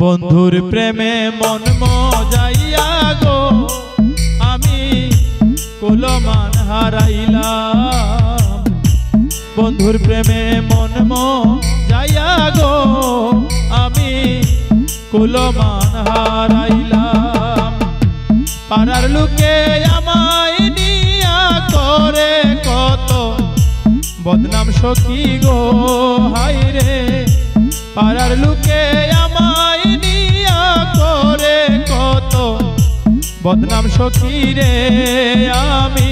বন্ধুর প্রেমে মন মজাইয়া গো আমি কুলমান হারাইলাম। বন্ধুর প্রেমে মন মজাইয়া গো আমি কুলমান হারাইলাম। পাড়ার লোকে আমায় নিয়া করে কত বদনাম সখী গো হায়রে। পাড়ার লোকে আমায় নিয়া করে কত বদনাম সখী রে। আমি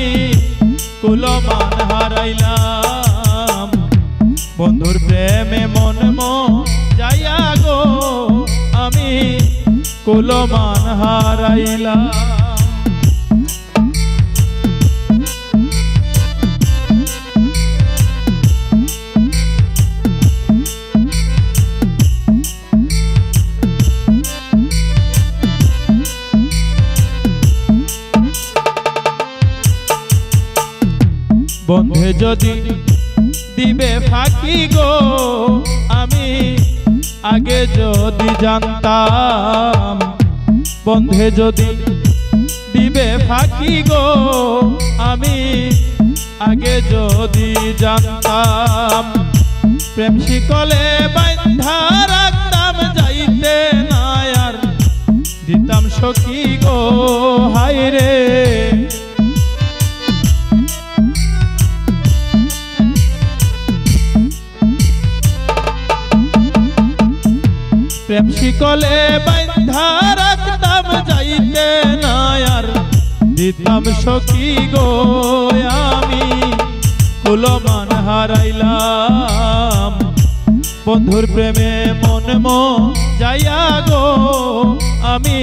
কুলমান হারাইলাম। বন্ধুর প্রেমে মন মজাইয়া গো আমি কুলমান হারাইলাম। বন্ধে যদি দিবে ফাঁকি গো আমি আগে যদি জানতাম। বন্ধে যদি দিবে ফাঁকি গো আমি আগে যদি জানতাম। প্রেম শিকলে বাঁধা রাখতাম যাইতে না আর দিতাম সখী গো হায়রে। প্রেম শিকলে বাঁধা রাখতাম যাইতে না আর দিতাম সখী গো আমি কুলমান হারাইলাম। বন্ধুর প্রেমে মন মজাইয়া গো আমি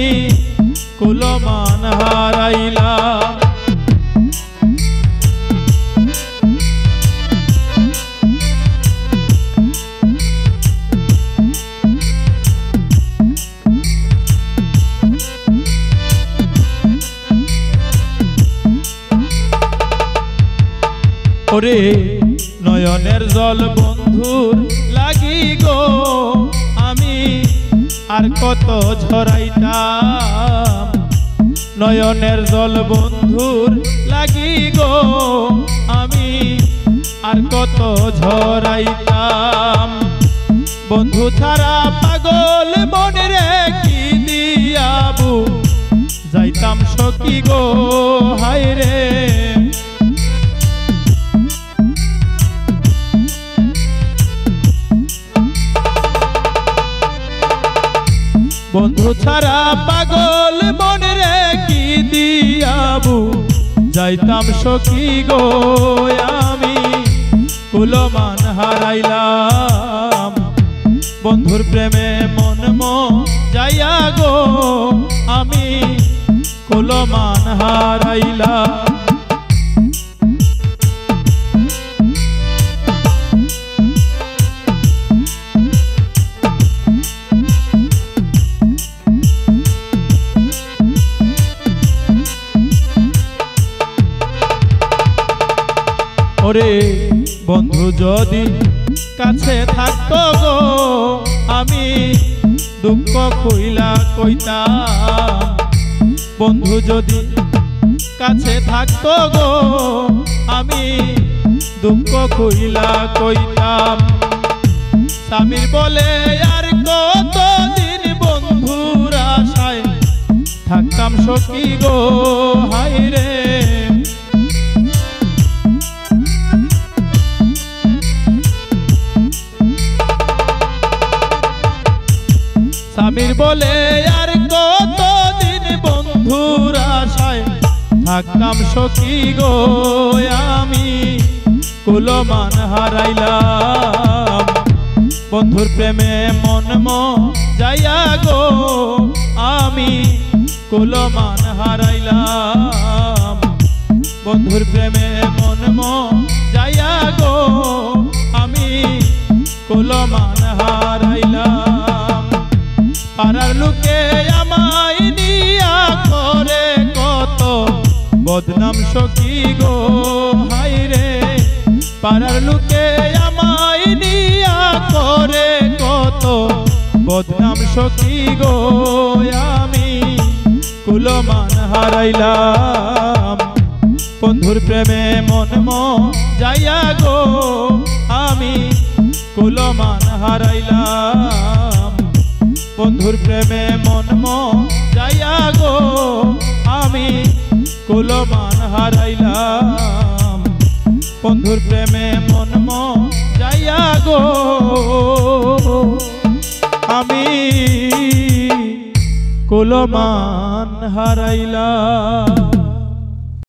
কুলমান হারাইলাম। ওরে নয়নের জল বন্ধুর লাগি গো আমি আর কত ঝরাইতাম। নয়নের জল বন্ধুর লাগি গো আমি আর কত ঝরাইতাম। বন্ধু ছাড়া পাগল মনে রে কি দিয়াবু যাইতাম সখী গো হায়রে। বন্ধু ছাড়া পাগল মনে রে কি দিয়াবু যাইতাম সখী গো আমি কুলমান হারাইলাম। বন্ধুর প্রেমে মন মজাইয়া গো আমি কুলমান হারাইলাম। ওরে বন্ধু যদি কাছে থাকতো গো আমি দুঃখ কইলা কইতাম। বন্ধু যদি কাছে থাকতো গো আমি দুঃখ কইলা কইতাম। স্বামীর বলে আর কতদিন বন্ধুর আশায় থাকতাম সখী গো হায়রে। স্বামীর বলে আর কতদিন বন্ধুর আশায় থাকতাম সখী গো আমি কুলমান হারাইলাম। বন্ধুর প্রেমে মন মজাইয়া গো আমি কুলমান হারাইলাম। বন্ধুর প্রেমে মন মজাইয়া গো আমি কুলমান হারাইলাম। পাড়ার লোকে আমায় নিয়া করে কত বদনাম সখী গো হায়রে। পাড়ার লোকে আমায় নিয়া করে কত বদনাম সখী গো আমি কুলমান হারাইলাম বন্ধুর প্রেমে মন যাইয়া গো আমি কুলমান হারাইলাম বন্ধুর প্রেমে মন যাইয়া গো আমি কুলমান হারাইলাম বন্ধুর প্রেমে মন যাইয়া গো আমি কুলমান হারাইলাম।